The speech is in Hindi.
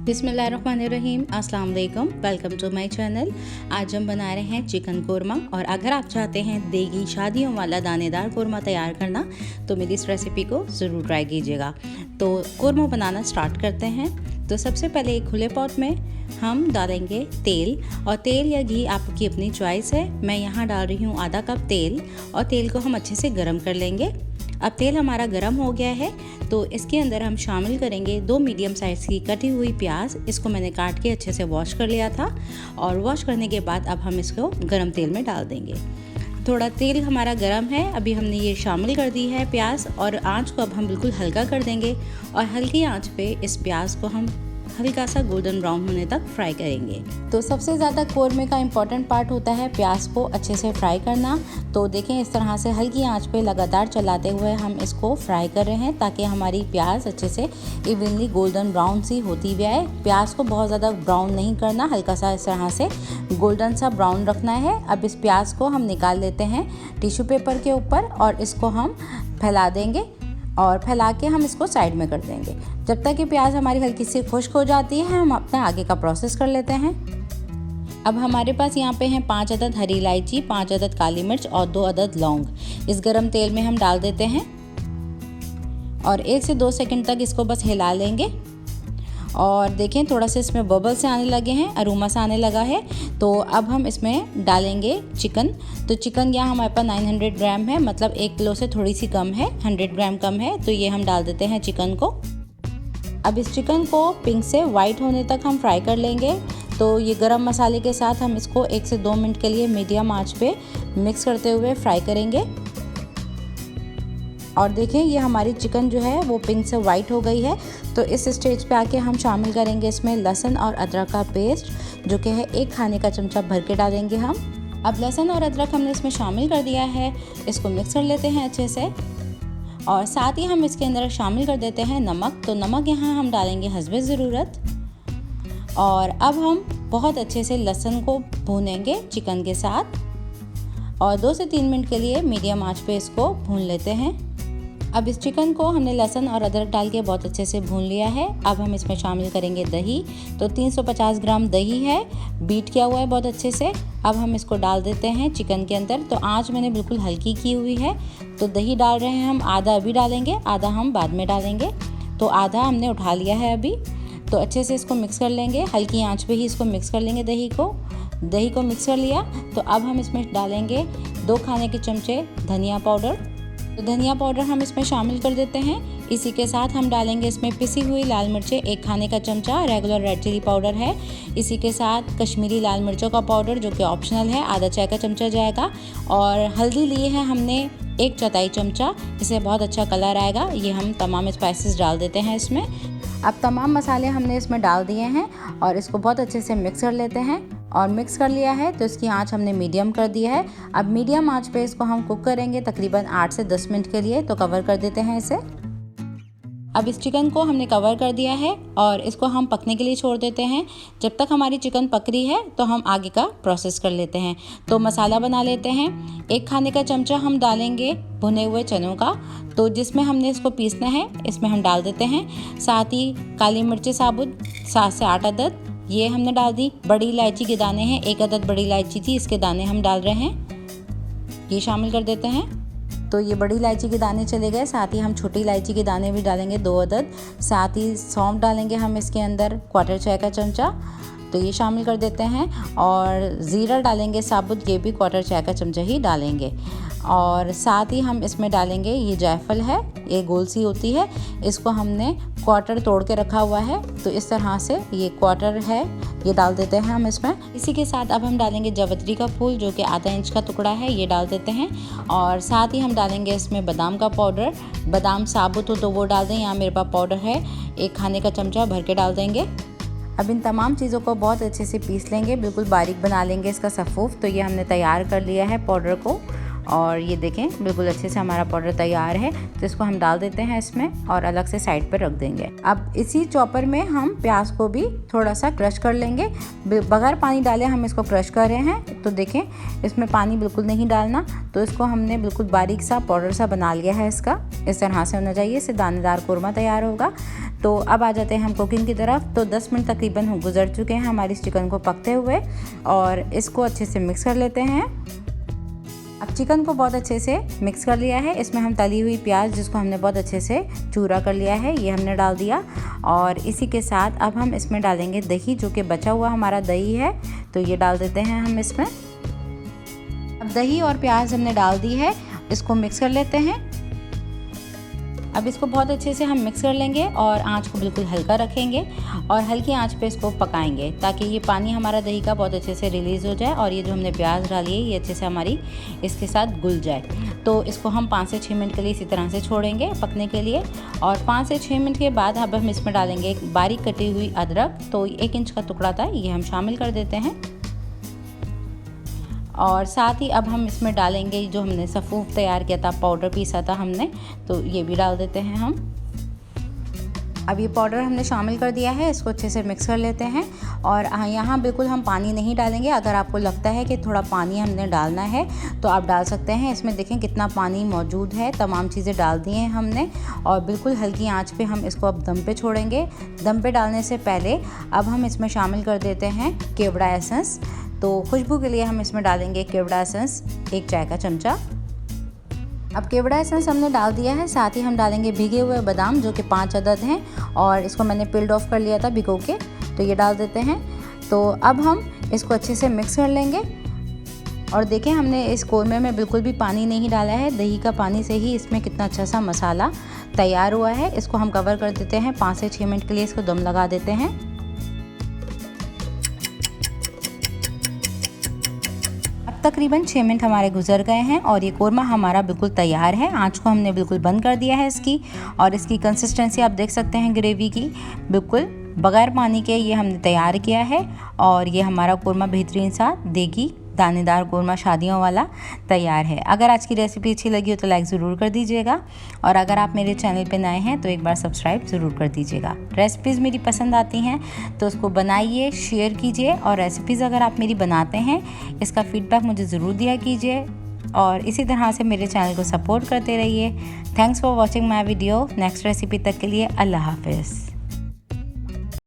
बिस्मिल्लाहिर्रहमानिर्रहीम, अस्सलाम वालेकुम। Welcome to my channel. आज हम बना रहे हैं चिकन कोरमा। और अगर आप चाहते हैं देगी शादियों वाला दानेदार कोरमा तैयार करना तो मेरी इस रेसिपी को ज़रूर ट्राई कीजिएगा। तो कोरमा बनाना स्टार्ट करते हैं। तो सबसे पहले एक खुले पॉट में हम डालेंगे तेल, और तेल या घी आपकी अपनी चॉइस है। मैं यहाँ डाल रही हूँ आधा कप तेल, और तेल को हम अच्छे से गर्म कर लेंगे। अब तेल हमारा गर्म हो गया है तो इसके अंदर हम शामिल करेंगे 2 मीडियम साइज़ की कटी हुई प्याज। इसको मैंने काट के अच्छे से वॉश कर लिया था, और वॉश करने के बाद अब हम इसको गर्म तेल में डाल देंगे। थोड़ा तेल हमारा गर्म है, अभी हमने ये शामिल कर दी है प्याज, और आंच को अब हम बिल्कुल हल्का कर देंगे। और हल्की आंच पे इस प्याज को हम हल्का सा गोल्डन ब्राउन होने तक फ्राई करेंगे। तो सबसे ज़्यादा कोरमे का इम्पॉर्टेंट पार्ट होता है प्याज को अच्छे से फ्राई करना। तो देखें, इस तरह से हल्की आंच पे लगातार चलाते हुए हम इसको फ्राई कर रहे हैं, ताकि हमारी प्याज अच्छे से इवनली गोल्डन ब्राउन सी होती भी आए। प्याज को बहुत ज़्यादा ब्राउन नहीं करना, हल्का सा इस तरह से गोल्डन सा ब्राउन रखना है। अब इस प्याज को हम निकाल लेते हैं टिश्यू पेपर के ऊपर, और इसको हम फैला देंगे, और फैला के हम इसको साइड में कर देंगे। जब तक कि प्याज हमारी हल्की सी खुश्क हो जाती है, हम अपना आगे का प्रोसेस कर लेते हैं। अब हमारे पास यहाँ पे हैं 5 अदद हरी इलायची, 5 अदद काली मिर्च और 2 अदद लौंग। इस गरम तेल में हम डाल देते हैं, और 1 से 2 सेकंड तक इसको बस हिला लेंगे। और देखें, थोड़ा सा इसमें बबल्स आने लगे हैं, अरोमा सा आने लगा है। तो अब हम इसमें डालेंगे चिकन। तो चिकन यहाँ हमारे पास 900 ग्राम है, मतलब 1 किलो से थोड़ी सी कम है, 100 ग्राम कम है। तो ये हम डाल देते हैं चिकन को। अब इस चिकन को पिंक से वाइट होने तक हम फ्राई कर लेंगे। तो ये गरम मसाले के साथ हम इसको 1 से 2 मिनट के लिए मीडियम आंच पे मिक्स करते हुए फ्राई करेंगे। और देखें, ये हमारी चिकन जो है वो पिंक से वाइट हो गई है। तो इस स्टेज पे आके हम शामिल करेंगे इसमें लहसुन और अदरक का पेस्ट, जो कि है 1 खाने का चमचा भर के डालेंगे हम। अब लहसुन और अदरक हमने इसमें शामिल कर दिया है, इसको मिक्स कर लेते हैं अच्छे से। और साथ ही हम इसके अंदर शामिल कर देते हैं नमक। तो नमक यहाँ हम डालेंगे हस्बे ज़रूरत। और अब हम बहुत अच्छे से लहसुन को भूनेंगे चिकन के साथ, और 2 से 3 मिनट के लिए मीडियम आंच पे इसको भून लेते हैं। अब इस चिकन को हमने लहसुन और अदरक डाल के बहुत अच्छे से भून लिया है। अब हम इसमें शामिल करेंगे दही। तो 350 ग्राम दही है, बीट किया हुआ है बहुत अच्छे से। अब हम इसको डाल देते हैं चिकन के अंदर। तो आंच मैंने बिल्कुल हल्की की हुई है। तो दही डाल रहे हैं हम, आधा अभी डालेंगे, आधा हम बाद में डालेंगे। तो आधा हमने उठा लिया है अभी। तो अच्छे से इसको मिक्स कर लेंगे, हल्की आंच पे ही इसको मिक्स कर लेंगे दही को मिक्स कर लिया। तो अब हम इसमें डालेंगे 2 खाने के चमचे धनिया पाउडर। तो धनिया पाउडर हम इसमें शामिल कर देते हैं। इसी के साथ हम डालेंगे इसमें पिसी हुई लाल मिर्चें 1 खाने का चमचा, रेगुलर रेड चिली पाउडर है। इसी के साथ कश्मीरी लाल मिर्चों का पाउडर, जो कि ऑप्शनल है, आधा चाय का चमचा जाएगा। और हल्दी ली है हमने 1/4 चमचा, इससे बहुत अच्छा कलर आएगा। ये हम तमाम स्पाइसेस डाल देते हैं इसमें। अब तमाम मसाले हमने इसमें डाल दिए हैं, और इसको बहुत अच्छे से मिक्स कर लेते हैं। और मिक्स कर लिया है तो इसकी आंच हमने मीडियम कर दी है। अब मीडियम आंच पे इसको हम कुक करेंगे तकरीबन 8 से 10 मिनट के लिए। तो कवर कर देते हैं इसे। अब इस चिकन को हमने कवर कर दिया है, और इसको हम पकने के लिए छोड़ देते हैं। जब तक हमारी चिकन पक रही है तो हम आगे का प्रोसेस कर लेते हैं। तो मसाला बना लेते हैं। 1 खाने का चमचा हम डालेंगे भुने हुए चनों का, तो जिसमें हमने इसको पीसना है इसमें हम डाल देते हैं। साथ ही काली मिर्ची साबुत 7 से 8 अदद ये हमने डाल दी। बड़ी इलायची के दाने हैं, 1 अदद बड़ी इलायची थी, इसके दाने हम डाल रहे हैं, ये शामिल कर देते हैं। तो ये बड़ी इलायची के दाने चले गए। साथ ही हम छोटी इलायची के दाने भी डालेंगे 2 अदद। साथ ही सौंफ डालेंगे हम इसके अंदर 1/4 चाय का चमचा, तो ये शामिल कर देते हैं। और ज़ीरा डालेंगे साबुत, ये भी 1/4 चाय का चमचा ही डालेंगे। और साथ ही हम इसमें डालेंगे, ये जायफल है, ये गोल सी होती है, इसको हमने 1/4 तोड़ के रखा हुआ है। तो इस तरह से ये 1/4 है, ये डाल देते हैं हम इसमें। इसी के साथ अब हम डालेंगे जावित्री का फूल, जो कि आधा इंच का टुकड़ा है, ये डाल देते हैं। और साथ ही हम डालेंगे इसमें बादाम का पाउडर। बादाम साबुत हो तो वो डाल दें, यहाँ मेरे पास पाउडर है, 1 खाने का चमचा भर के डाल देंगे। अब इन तमाम चीज़ों को बहुत अच्छे से पीस लेंगे, बिल्कुल बारीक बना लेंगे इसका सफ़ूफ। तो ये हमने तैयार कर लिया है पाउडर को, और ये देखें बिल्कुल अच्छे से हमारा पाउडर तैयार है। तो इसको हम डाल देते हैं इसमें, और अलग से साइड पर रख देंगे। अब इसी चॉपर में हम प्याज को भी थोड़ा सा क्रश कर लेंगे। बगैर पानी डाले हम इसको क्रश कर रहे हैं। तो देखें, इसमें पानी बिल्कुल नहीं डालना। तो इसको हमने बिल्कुल बारीक सा पाउडर सा बना लिया है इसका। इस तरह से होना चाहिए, इससे दानेदार कोरमा तैयार होगा। तो अब आ जाते हैं हम कुकिंग की तरफ। तो 10 मिनट तकरीबन गुजर चुके हैं हमारे इस चिकन को पकते हुए, और इसको अच्छे से मिक्स कर लेते हैं। अब चिकन को बहुत अच्छे से मिक्स कर लिया है। इसमें हम तली हुई प्याज, जिसको हमने बहुत अच्छे से चूरा कर लिया है, ये हमने डाल दिया। और इसी के साथ अब हम इसमें डालेंगे दही, जो कि बचा हुआ हमारा दही है, तो ये डाल देते हैं हम इसमें। अब दही और प्याज हमने डाल दी है, इसको मिक्स कर लेते हैं। अब इसको बहुत अच्छे से हम मिक्स कर लेंगे और आंच को बिल्कुल हल्का रखेंगे और हल्की आंच पे इसको पकाएंगे, ताकि ये पानी हमारा दही का बहुत अच्छे से रिलीज़ हो जाए और ये जो हमने प्याज डाली है ये अच्छे से हमारी इसके साथ घुल जाए। तो इसको हम 5 से 6 मिनट के लिए इसी तरह से छोड़ेंगे पकने के लिए। और 5 से 6 मिनट के बाद अब हम इसमें डालेंगे एक बारीक कटी हुई अदरक। तो 1 इंच का टुकड़ा था, ये हम शामिल कर देते हैं। और साथ ही अब हम इसमें डालेंगे जो हमने सफ़ूफ तैयार किया था, पाउडर पीसा था हमने, तो ये भी डाल देते हैं हम। अब ये पाउडर हमने शामिल कर दिया है, इसको अच्छे से मिक्स कर लेते हैं। और यहाँ बिल्कुल हम पानी नहीं डालेंगे। अगर आपको लगता है कि थोड़ा पानी हमने डालना है तो आप डाल सकते हैं। इसमें देखें कितना पानी मौजूद है, तमाम चीज़ें डाल दी हैं हमने। और बिल्कुल हल्की आंच पे हम इसको अब दम पे छोड़ेंगे। दम पे डालने से पहले अब हम इसमें शामिल कर देते हैं केवड़ा एसेंस। तो खुशबू के लिए हम इसमें डालेंगे केवड़ा एसेंस 1 चाय का चमचा। अब केवड़ा एसेंस हमने डाल दिया है, साथ ही हम डालेंगे भीगे हुए बादाम, जो कि 5 अदद हैं, और इसको मैंने पील्ड ऑफ कर लिया था भिगो के, तो ये डाल देते हैं। तो अब हम इसको अच्छे से मिक्स कर लेंगे। और देखें हमने इस कोरमे में बिल्कुल भी पानी नहीं डाला है, दही का पानी से ही इसमें कितना अच्छा सा मसाला तैयार हुआ है। इसको हम कवर कर देते हैं, 5 से 6 मिनट के लिए इसको दम लगा देते हैं। तकरीबन 6 मिनट हमारे गुजर गए हैं और ये कोरमा हमारा बिल्कुल तैयार है। आंच को हमने बिल्कुल बंद कर दिया है इसकी, और इसकी कंसिस्टेंसी आप देख सकते हैं ग्रेवी की, बिल्कुल बगैर पानी के ये हमने तैयार किया है। और ये हमारा कोरमा बेहतरीन सा देगी दानेदार कोरमा शादियों वाला तैयार है। अगर आज की रेसिपी अच्छी लगी हो तो लाइक ज़रूर कर दीजिएगा, और अगर आप मेरे चैनल पे नए हैं तो एक बार सब्सक्राइब ज़रूर कर दीजिएगा। रेसिपीज़ मेरी पसंद आती हैं तो उसको बनाइए, शेयर कीजिए, और रेसिपीज़ अगर आप मेरी बनाते हैं इसका फ़ीडबैक मुझे ज़रूर दिया कीजिए, और इसी तरह से मेरे चैनल को सपोर्ट करते रहिए। Thanks for watching my video. Next recipe तक के लिए अल्लाह हाफिज़।